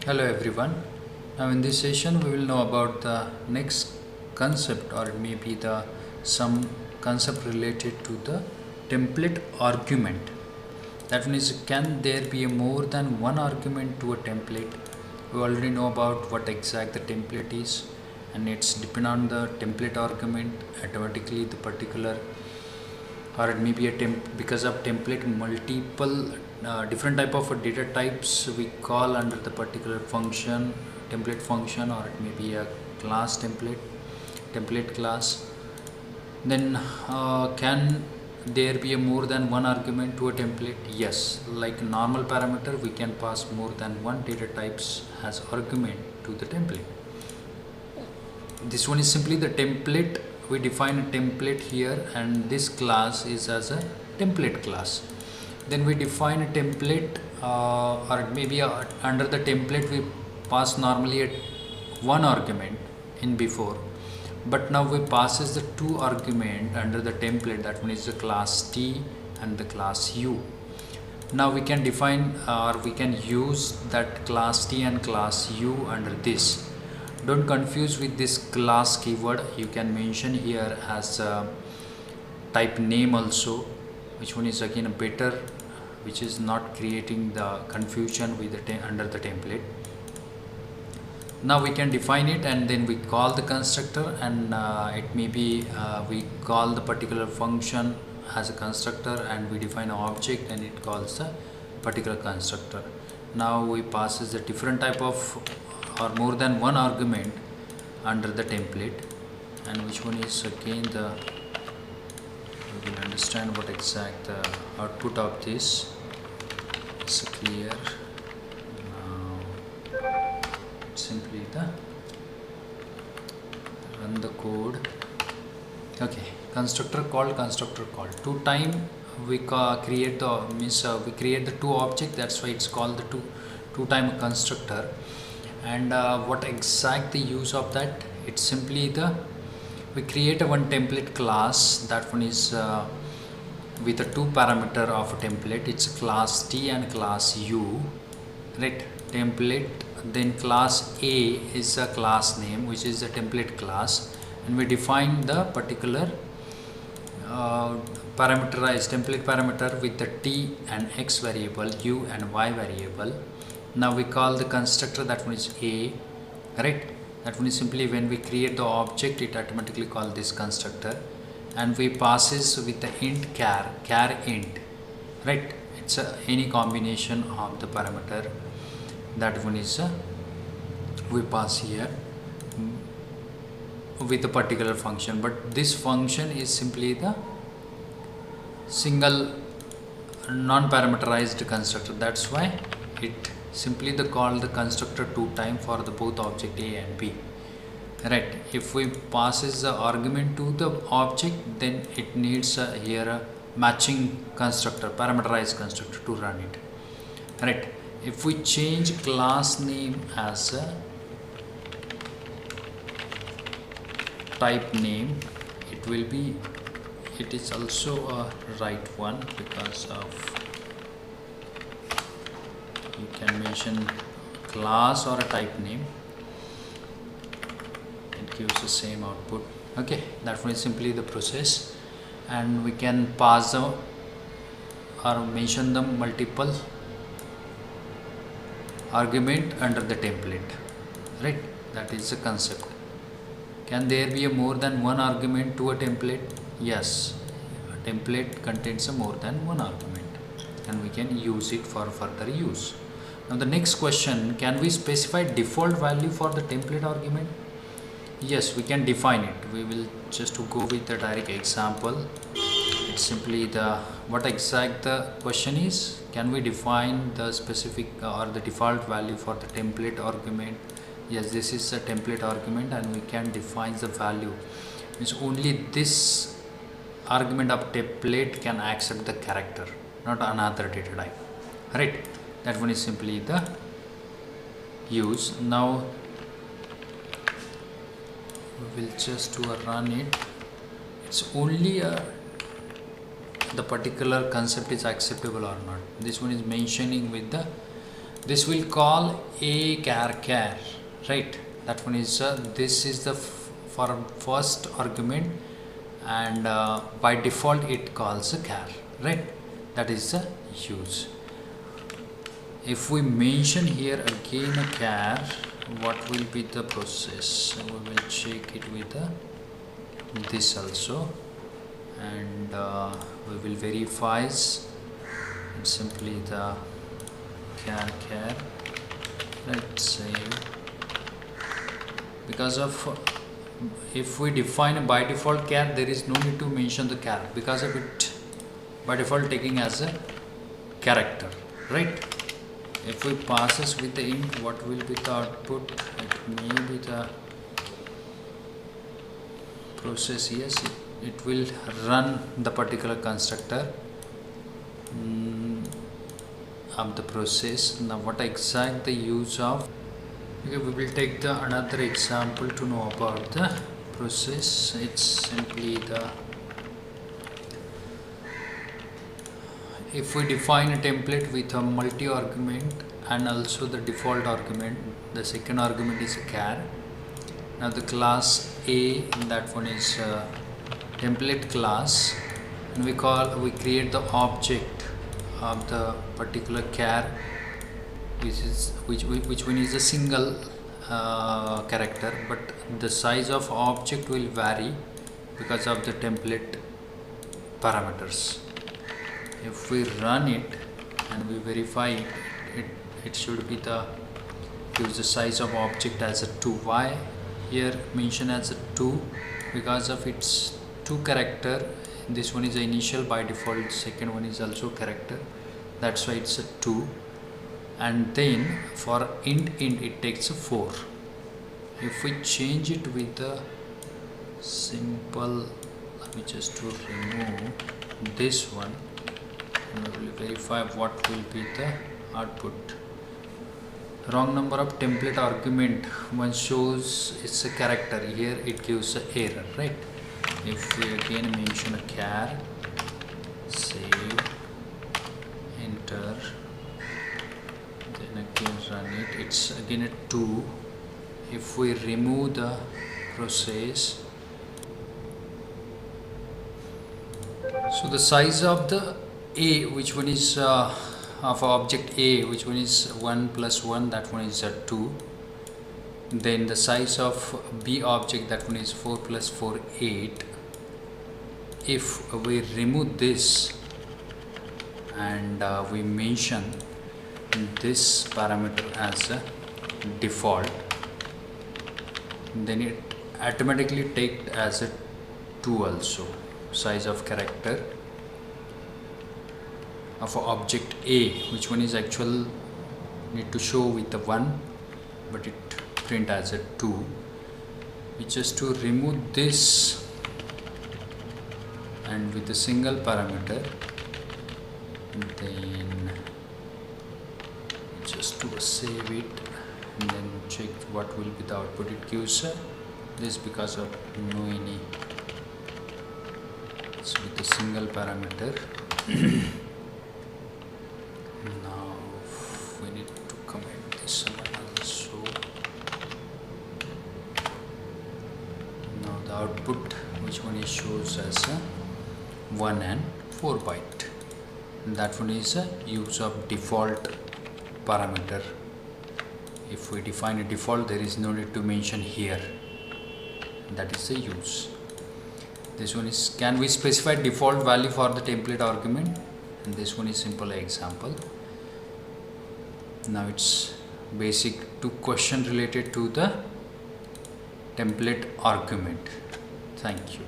Hello everyone. Now in this session we will know about the next concept, or it may be the some concept related to the template argument. That means, can there be a more than one argument to a template? We already know about what exact the template is, and it's depend on the template argument automatically the particular, or it may be a because of template multiple different type of data types we call under the particular function, template function, or it may be a class template class. Then can there be a more than one argument to a template? Yes, like normal parameter we can pass more than one data types as argument to the template. This one is simply the template. We define a template here, and this class is as a template class. Then we define a template, or maybe under the template we pass normally a one argument in before, but now we passes the two argument under the template. That one is the class T and the class U. Now we can define or we can use that class T and class U under this. Don't confuse with this class keyword. You can mention here as a type name also, which one is again a better, which is not creating the confusion with the under the template. Now we can define it, and then we call the constructor, and it may be we call the particular function as a constructor, and we define an object and it calls the particular constructor. Now we passes the different type of or more than one argument under the template, and which one is again the, we will understand what exact the output of this is clear. Now simply the run the code. Okay, constructor called two time we create the we create the two object. That's why it's called the two time constructor. And what exact the use of that? It's simply the we create a one template class. That one is with a two parameter of a template. It's class T and class U, right? Template. Then class A is a class name, which is a template class, and we define the particular parameterized template parameter with the T and X variable, U and Y variable. Now we call the constructor, that one is A, right? That one is simply when we create the object, it automatically call this constructor, and we passes with the int char int, right? It's any combination of the parameter. That one is we pass here with a particular function, but this function is simply the single non-parameterized constructor. That's why it simply the call the constructor two time for the both object A and B, right? If we passes the argument to the object, then it needs here a matching constructor, parameterized constructor to run it, right? If we change class name as a type name, it will be, it is also a right one, because of you can mention class or a type name, it gives the same output. Okay, that one is simply the process, and we can pass the or mention the multiple argument under the template, right? That is the concept. Can there be a more than one argument to a template? Yes, a template contains a more than one argument, and we can use it for further use. Now the next question, can we specify default value for the template argument? Yes, we can define it. We will just to go with the direct example. It's simply the what exact the question is, can we define the specific or the default value for the template argument? Yes, this is a template argument, and we can define the value. Means only this argument of template can accept the character, not another data type, right? That one is simply the use. Now we will just to run it. It's only the particular concept is acceptable or not. This one is mentioning with the This will call a char, right? That one is this is the for first argument, and by default it calls a char, right? That is the use. If we mention here again a char, what will be the process? We will check it with this also, and we will verify simply the char. Let's say, because of if we define by default char, there is no need to mention the char because of it by default taking as a character, right? If we passes with the int, what will be the output? It may be the process. Yes, it will run the particular constructor of the process. Now what exact the use of? Okay, we will take the another example to know about the process. It's simply the, if we define a template with a multi-argument and also the default argument, the second argument is a char. Now the class A, that one is a template class, and we create the object of the particular char, which one is a single character, but the size of object will vary because of the template parameters. If we run it and we verify it, it should be gives the size of object as a 2. Why here mention as a 2? Because of its 2 character. This one is the initial by default, second one is also character, that's why it's a 2. And then for int it takes a 4. If we change it with the simple, let me just to remove this one, and we will verify what will be the output. Wrong number of template argument one shows it's a character, here it gives an error, right? If we again mention a char, save, enter, then again run it, it's again a 2. If we remove the process, so the size of the A, which one is of object A, which one is 1 plus 1, that one is 2. Then the size of B object, that one is 4 plus 4, 8. If we remove this and we mention this parameter as a default, then it automatically takes as a 2 also, size of character of object A, which one is actual need to show with the 1, but it print as a 2. We just to remove this and with a single parameter, then just to save it and then check what will be the output. It gives this because of no any, so with a single parameter. Now we need to comment this one also. Now the output, which one is shows as a 1 and 4 byte, and that one is a use of default parameter. If we define a default, there is no need to mention here, that is the use. This one is, can we specify default value for the template argument, and this one is simple example. Now it's basic 2 question related to the template argument. Thank you.